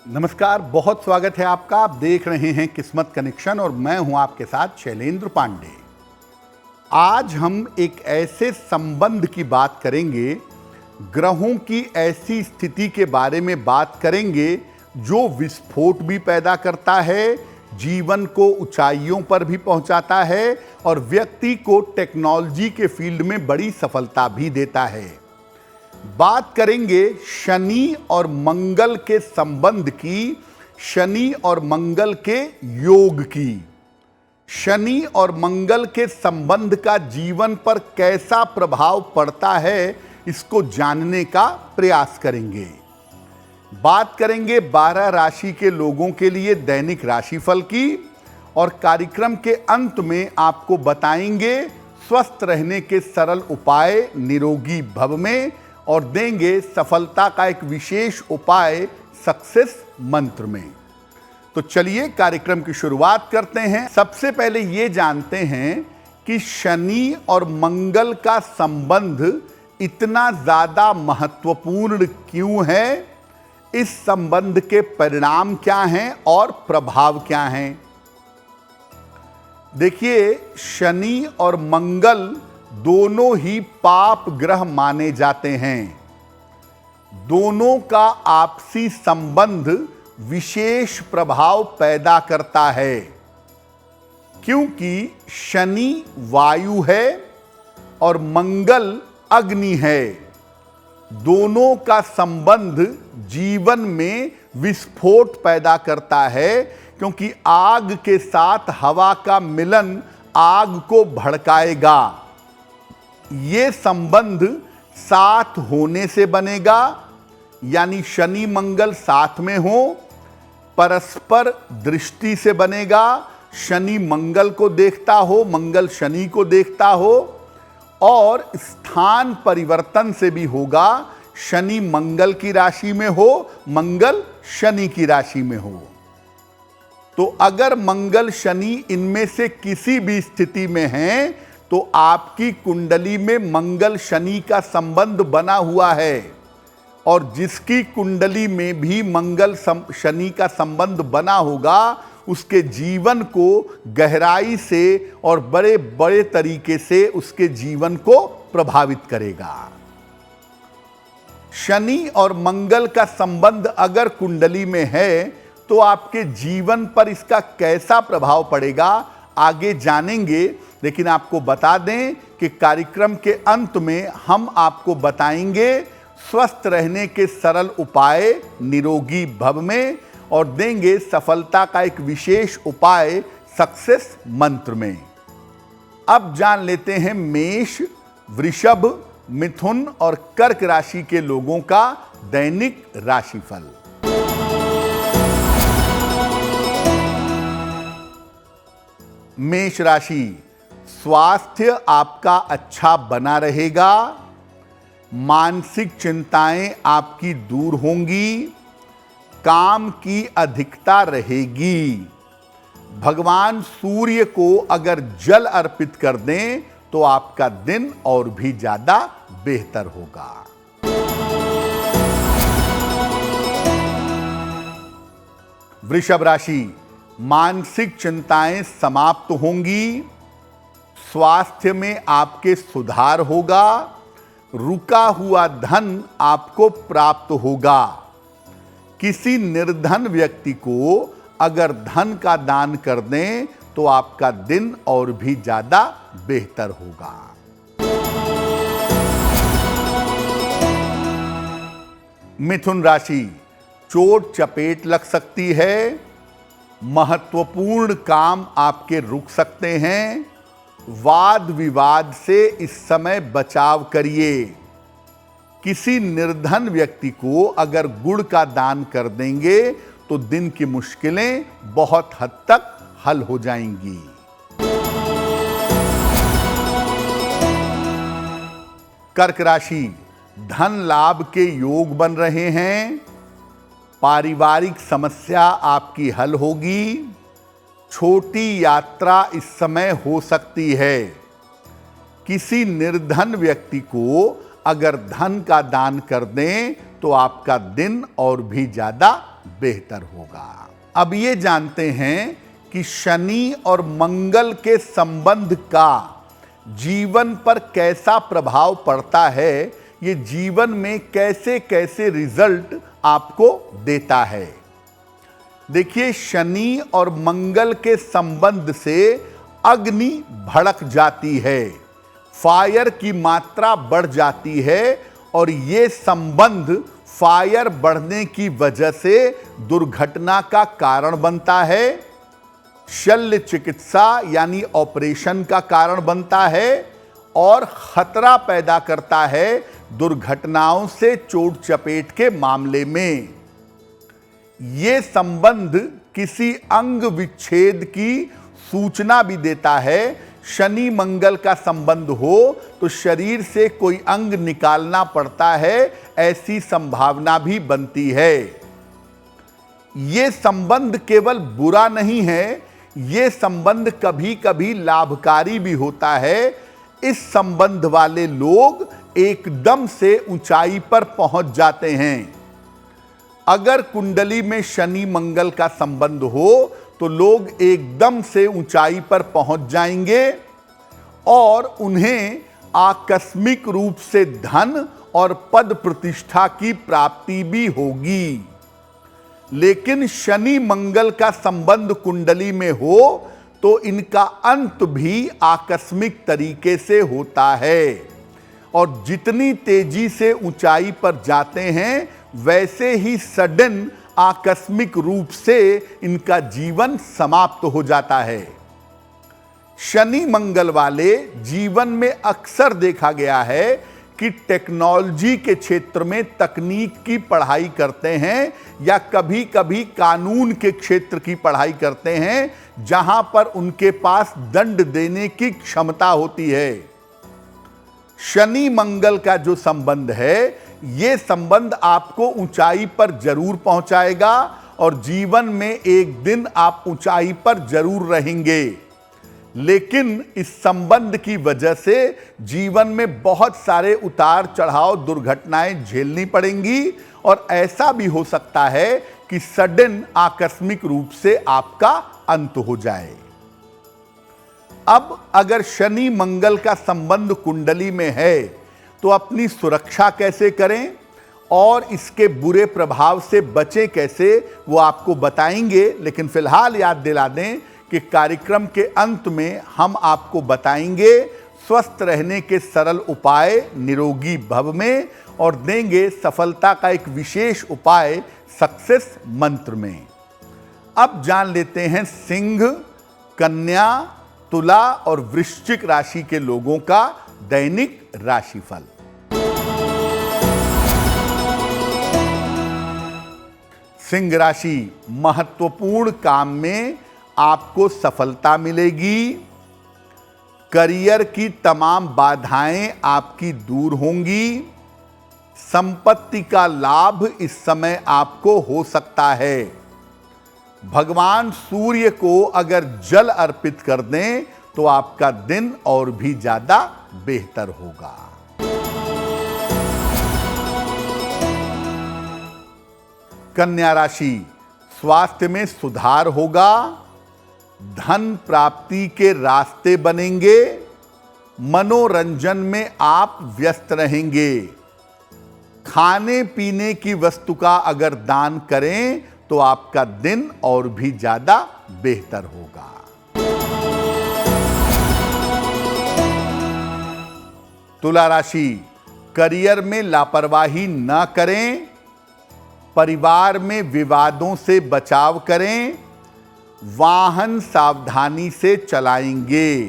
नमस्कार, बहुत स्वागत है आपका। आप देख रहे हैं किस्मत कनेक्शन और मैं हूं आपके साथ शैलेंद्र पांडे। आज हम एक ऐसे संबंध की बात करेंगे, ग्रहों की ऐसी स्थिति के बारे में बात करेंगे जो विस्फोट भी पैदा करता है, जीवन को ऊंचाइयों पर भी पहुंचाता है और व्यक्ति को टेक्नोलॉजी के फील्ड में बड़ी सफलता भी देता है। बात करेंगे शनि और मंगल के संबंध की, शनि और मंगल के योग की। शनि और मंगल के संबंध का जीवन पर कैसा प्रभाव पड़ता है, इसको जानने का प्रयास करेंगे। बात करेंगे 12 राशि के लोगों के लिए दैनिक राशिफल की और कार्यक्रम के अंत में आपको बताएंगे स्वस्थ रहने के सरल उपाय निरोगी भव में और देंगे सफलता का एक विशेष उपाय सक्सेस मंत्र में। तो चलिए कार्यक्रम की शुरुआत करते हैं। सबसे पहले ये जानते हैं कि शनि और मंगल का संबंध इतना ज्यादा महत्वपूर्ण क्यों है, इस संबंध के परिणाम क्या हैं और प्रभाव क्या हैं। देखिए, शनि और मंगल दोनों ही पाप ग्रह माने जाते हैं। दोनों का आपसी संबंध विशेष प्रभाव पैदा करता है, क्योंकि शनि वायु है और मंगल अग्नि है। दोनों का संबंध जीवन में विस्फोट पैदा करता है, क्योंकि आग के साथ हवा का मिलन आग को भड़काएगा। ये संबंध साथ होने से बनेगा, यानी शनि मंगल साथ में हो, परस्पर दृष्टि से बनेगा। शनि मंगल को देखता हो, मंगल शनि को देखता हो, और स्थान परिवर्तन से भी होगा। शनि मंगल की राशि में हो, मंगल शनि की राशि में हो। तो अगर मंगल शनि इनमें से किसी भी स्थिति में है तो आपकी कुंडली में मंगल शनि का संबंध बना हुआ है, और जिसकी कुंडली में भी मंगल शनि का संबंध बना होगा उसके जीवन को गहराई से और बड़े बड़े तरीके से उसके जीवन को प्रभावित करेगा। शनि और मंगल का संबंध अगर कुंडली में है तो आपके जीवन पर इसका कैसा प्रभाव पड़ेगा आगे जानेंगे। लेकिन आपको बता दें कि कार्यक्रम के अंत में हम आपको बताएंगे स्वस्थ रहने के सरल उपाय निरोगी भव में और देंगे सफलता का एक विशेष उपाय सक्सेस मंत्र में। अब जान लेते हैं मेष, वृषभ, मिथुन और कर्क राशि के लोगों का दैनिक राशिफल। मेष राशि, स्वास्थ्य आपका अच्छा बना रहेगा, मानसिक चिंताएं आपकी दूर होंगी, काम की अधिकता रहेगी। भगवान सूर्य को अगर जल अर्पित कर दें तो आपका दिन और भी ज्यादा बेहतर होगा। वृषभ राशि, मानसिक चिंताएं समाप्त होंगी, स्वास्थ्य में आपके सुधार होगा, रुका हुआ धन आपको प्राप्त होगा। किसी निर्धन व्यक्ति को अगर धन का दान कर दें तो आपका दिन और भी ज्यादा बेहतर होगा। मिथुन राशि, चोट चपेट लग सकती है, महत्वपूर्ण काम आपके रुक सकते हैं, वाद विवाद से इस समय बचाव करिए। किसी निर्धन व्यक्ति को अगर गुड़ का दान कर देंगे तो दिन की मुश्किलें बहुत हद तक हल हो जाएंगी। कर्क राशि, धन लाभ के योग बन रहे हैं, पारिवारिक समस्या आपकी हल होगी, छोटी यात्रा इस समय हो सकती है। किसी निर्धन व्यक्ति को अगर धन का दान कर दें तो आपका दिन और भी ज्यादा बेहतर होगा। अब ये जानते हैं कि शनि और मंगल के संबंध का जीवन पर कैसा प्रभाव पड़ता है, ये जीवन में कैसे कैसे रिजल्ट आपको देता है। देखिए, शनि और मंगल के संबंध से अग्नि भड़क जाती है, फायर की मात्रा बढ़ जाती है और ये संबंध फायर बढ़ने की वजह से दुर्घटना का कारण बनता है, शल्य चिकित्सा यानी ऑपरेशन का कारण बनता है और खतरा पैदा करता है दुर्घटनाओं से चोट चपेट के मामले में। ये संबंध किसी अंग विच्छेद की सूचना भी देता है। शनि मंगल का संबंध हो तो शरीर से कोई अंग निकालना पड़ता है, ऐसी संभावना भी बनती है। ये संबंध केवल बुरा नहीं है, ये संबंध कभी कभी लाभकारी भी होता है। इस संबंध वाले लोग एकदम से ऊंचाई पर पहुंच जाते हैं। अगर कुंडली में शनि मंगल का संबंध हो तो लोग एकदम से ऊंचाई पर पहुंच जाएंगे और उन्हें आकस्मिक रूप से धन और पद प्रतिष्ठा की प्राप्ति भी होगी। लेकिन शनि मंगल का संबंध कुंडली में हो तो इनका अंत भी आकस्मिक तरीके से होता है और जितनी तेजी से ऊंचाई पर जाते हैं वैसे ही सडन आकस्मिक रूप से इनका जीवन समाप्त हो जाता है। शनि मंगल वाले जीवन में अक्सर देखा गया है कि टेक्नोलॉजी के क्षेत्र में तकनीक की पढ़ाई करते हैं या कभी कभी कानून के क्षेत्र की पढ़ाई करते हैं, जहां पर उनके पास दंड देने की क्षमता होती है। शनि मंगल का जो संबंध है, ये संबंध आपको ऊंचाई पर जरूर पहुंचाएगा और जीवन में एक दिन आप ऊंचाई पर जरूर रहेंगे। लेकिन इस संबंध की वजह से जीवन में बहुत सारे उतार चढ़ाव, दुर्घटनाएं झेलनी पड़ेंगी और ऐसा भी हो सकता है कि सडन आकस्मिक रूप से आपका अंत हो जाए। अब अगर शनि मंगल का संबंध कुंडली में है तो अपनी सुरक्षा कैसे करें और इसके बुरे प्रभाव से बचें कैसे, वो आपको बताएंगे। लेकिन फिलहाल याद दिला दें कि कार्यक्रम के अंत में हम आपको बताएंगे स्वस्थ रहने के सरल उपाय निरोगी भव में और देंगे सफलता का एक विशेष उपाय सक्सेस मंत्र में। अब जान लेते हैं सिंह, कन्या, तुला और वृश्चिक राशि के लोगों का दैनिक राशिफल। सिंह राशि, महत्वपूर्ण काम में आपको सफलता मिलेगी। करियर की तमाम बाधाएं आपकी दूर होंगी। संपत्ति का लाभ इस समय आपको हो सकता है। भगवान सूर्य को अगर जल अर्पित कर दें तो आपका दिन और भी ज्यादा बेहतर होगा। कन्या राशि, स्वास्थ्य में सुधार होगा। धन प्राप्ति के रास्ते बनेंगे। मनोरंजन में आप व्यस्त रहेंगे। खाने पीने की वस्तु का अगर दान करें तो आपका दिन और भी ज्यादा बेहतर होगा। तुला राशि, करियर में लापरवाही न करें। परिवार में विवादों से बचाव करें। वाहन सावधानी से चलाएंगे।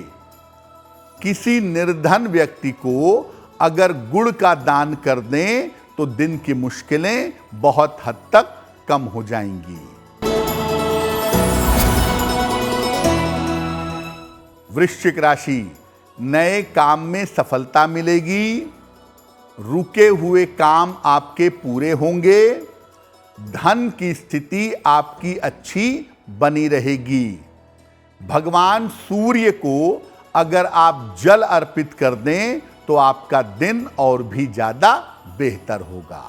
किसी निर्धन व्यक्ति को अगर गुड़ का दान कर दें तो दिन की मुश्किलें बहुत हद तक कम हो जाएंगी। वृश्चिक राशि, नए काम में सफलता मिलेगी। रुके हुए काम आपके पूरे होंगे। धन की स्थिति आपकी अच्छी बनी रहेगी। भगवान सूर्य को अगर आप जल अर्पित कर दें तो आपका दिन और भी ज्यादा बेहतर होगा।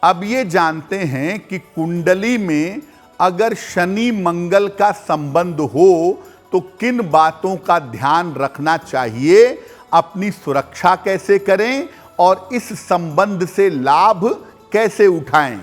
अब ये जानते हैं कि कुंडली में अगर शनि मंगल का संबंध हो तो किन बातों का ध्यान रखना चाहिए, अपनी सुरक्षा कैसे करें और इस संबंध से लाभ कैसे उठाएं।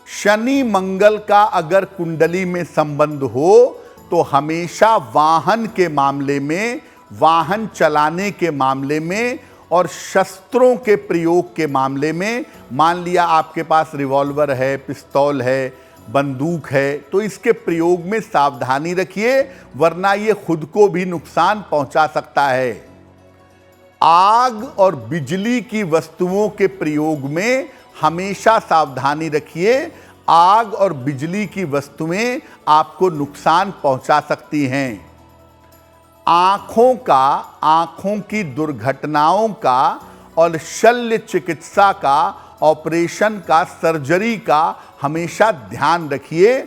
शनि मंगल का अगर कुंडली में संबंध हो तो हमेशा वाहन के मामले में, वाहन चलाने के मामले में और शस्त्रों के प्रयोग के मामले में, मान लिया आपके पास रिवॉल्वर है, पिस्तौल है, बंदूक है, तो इसके प्रयोग में सावधानी रखिए, वरना ये खुद को भी नुकसान पहुंचा सकता है। आग और बिजली की वस्तुओं के प्रयोग में हमेशा सावधानी रखिए, आग और बिजली की वस्तुएं आपको नुकसान पहुंचा सकती हैं। आंखों की दुर्घटनाओं का और शल्य चिकित्सा का, ऑपरेशन का, सर्जरी का हमेशा ध्यान रखिए।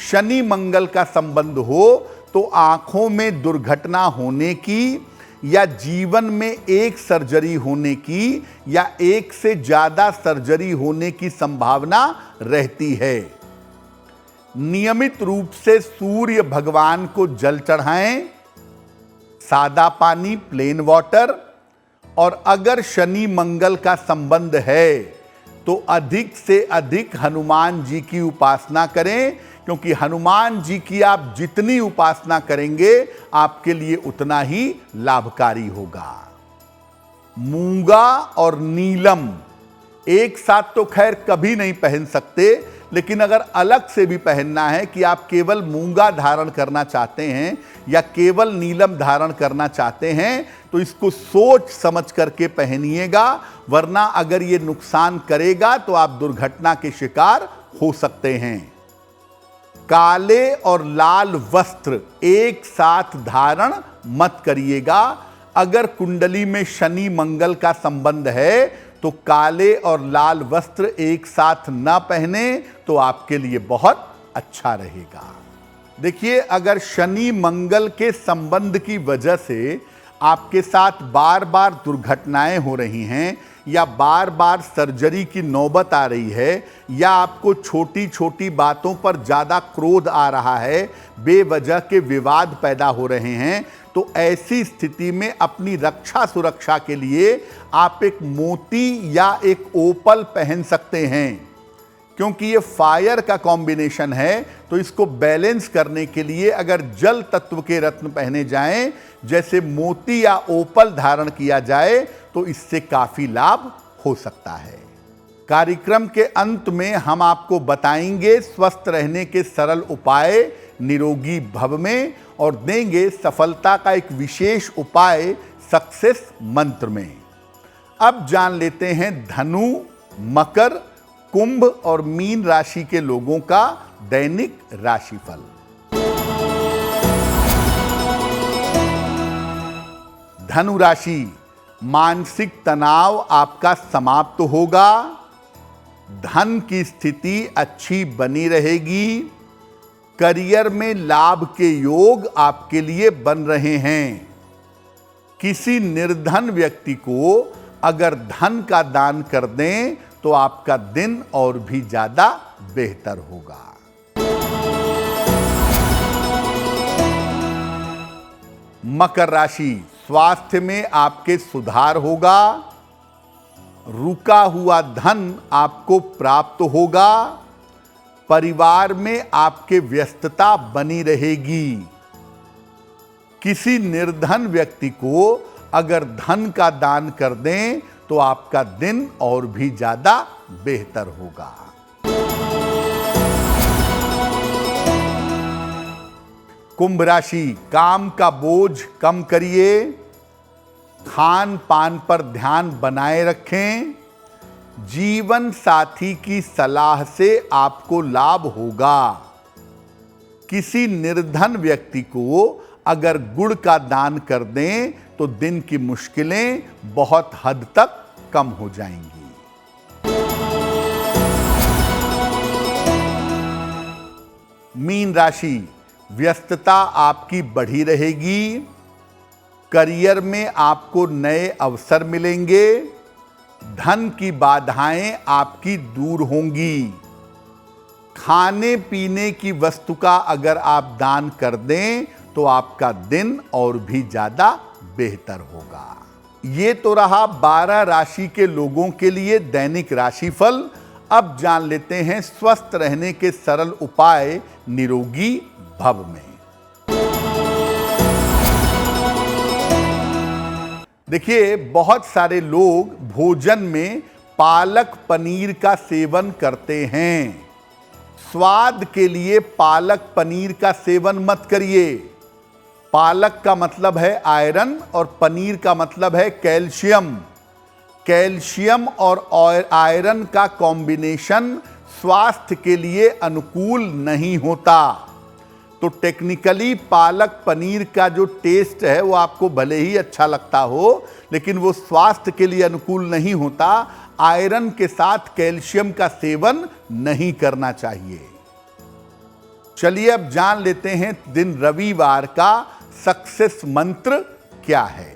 शनि मंगल का संबंध हो तो आंखों में दुर्घटना होने की या जीवन में एक सर्जरी होने की या एक से ज्यादा सर्जरी होने की संभावना रहती है। नियमित रूप से सूर्य भगवान को जल चढ़ाएं, सादा पानी, प्लेन वाटर। और अगर शनि मंगल का संबंध है तो अधिक से अधिक हनुमान जी की उपासना करें, क्योंकि हनुमान जी की आप जितनी उपासना करेंगे आपके लिए उतना ही लाभकारी होगा। मूंगा और नीलम एक साथ तो खैर कभी नहीं पहन सकते, लेकिन अगर अलग से भी पहनना है कि आप केवल मूंगा धारण करना चाहते हैं या केवल नीलम धारण करना चाहते हैं, तो इसको सोच समझ करके पहनिएगा, वरना अगर ये नुकसान करेगा तो आप दुर्घटना के शिकार हो सकते हैं। काले और लाल वस्त्र एक साथ धारण मत करिएगा। अगर कुंडली में शनि मंगल का संबंध है तो काले और लाल वस्त्र एक साथ ना पहने तो आपके लिए बहुत अच्छा रहेगा। देखिए, अगर शनि मंगल के संबंध की वजह से आपके साथ बार बार दुर्घटनाएं हो रही हैं या बार बार सर्जरी की नौबत आ रही है या आपको छोटी छोटी बातों पर ज़्यादा क्रोध आ रहा है, बेवजह के विवाद पैदा हो रहे हैं, तो ऐसी स्थिति में अपनी रक्षा सुरक्षा के लिए आप एक मोती या एक ओपल पहन सकते हैं। क्योंकि ये फायर का कॉम्बिनेशन है, तो इसको बैलेंस करने के लिए अगर जल तत्व के रत्न पहने जाएं, जैसे मोती या ओपल धारण किया जाए, तो इससे काफी लाभ हो सकता है। कार्यक्रम के अंत में हम आपको बताएंगे स्वस्थ रहने के सरल उपाय निरोगी भव में, और देंगे सफलता का एक विशेष उपाय सक्सेस मंत्र में। अब जान लेते हैं धनु, मकर, कुंभ और मीन राशि के लोगों का दैनिक राशिफल। धनु राशि, मानसिक तनाव आपका समाप्त होगा, धन की स्थिति अच्छी बनी रहेगी, करियर में लाभ के योग आपके लिए बन रहे हैं। किसी निर्धन व्यक्ति को अगर धन का दान कर दें तो आपका दिन और भी ज्यादा बेहतर होगा। मकर राशि, स्वास्थ्य में आपके सुधार होगा, रुका हुआ धन आपको प्राप्त होगा, परिवार में आपके व्यस्तता बनी रहेगी। किसी निर्धन व्यक्ति को अगर धन का दान कर दें तो आपका दिन और भी ज्यादा बेहतर होगा। कुंभ राशि, काम का बोझ कम करिए, खान पान पर ध्यान बनाए रखें, जीवन साथी की सलाह से आपको लाभ होगा। किसी निर्धन व्यक्ति को अगर गुड़ का दान कर दें तो दिन की मुश्किलें बहुत हद तक कम हो जाएंगी। मीन राशि, व्यस्तता आपकी बढ़ी रहेगी, करियर में आपको नए अवसर मिलेंगे, धन की बाधाएं आपकी दूर होंगी। खाने पीने की वस्तु का अगर आप दान कर दें तो आपका दिन और भी ज्यादा बेहतर होगा। ये तो रहा 12 राशि के लोगों के लिए दैनिक राशिफल। अब जान लेते हैं स्वस्थ रहने के सरल उपाय निरोगी भव में। देखिए, बहुत सारे लोग भोजन में पालक पनीर का सेवन करते हैं। स्वाद के लिए पालक पनीर का सेवन मत करिए। पालक का मतलब है आयरन और पनीर का मतलब है कैल्शियम। कैल्शियम और आयरन का कॉम्बिनेशन स्वास्थ्य के लिए अनुकूल नहीं होता। तो टेक्निकली पालक पनीर का जो टेस्ट है वो आपको भले ही अच्छा लगता हो, लेकिन वो स्वास्थ्य के लिए अनुकूल नहीं होता। आयरन के साथ कैल्शियम का सेवन नहीं करना चाहिए। चलिए अब जान लेते हैं दिन रविवार का सक्सेस मंत्र क्या है।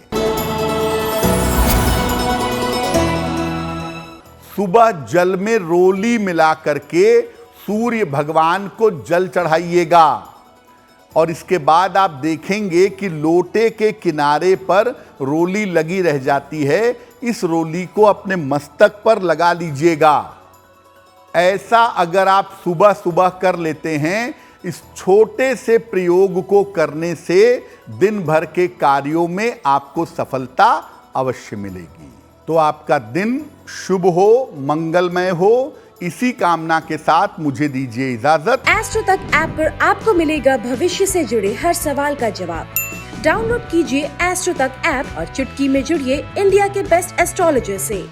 सुबह जल में रोली मिला करके सूर्य भगवान को जल चढ़ाइएगा और इसके बाद आप देखेंगे कि लोटे के किनारे पर रोली लगी रह जाती है। इस रोली को अपने मस्तक पर लगा लीजिएगा। ऐसा अगर आप सुबह सुबह कर लेते हैं, इस छोटे से प्रयोग को करने से दिन भर के कार्यों में आपको सफलता अवश्य मिलेगी। तो आपका दिन शुभ हो, मंगलमय हो, इसी कामना के साथ मुझे दीजिए इजाजत। एस्ट्रो तक ऐप पर आपको मिलेगा भविष्य से जुड़े हर सवाल का जवाब। डाउनलोड कीजिए एस्ट्रो तक ऐप और चुटकी में जुड़िए इंडिया के बेस्ट एस्ट्रोलॉजर से।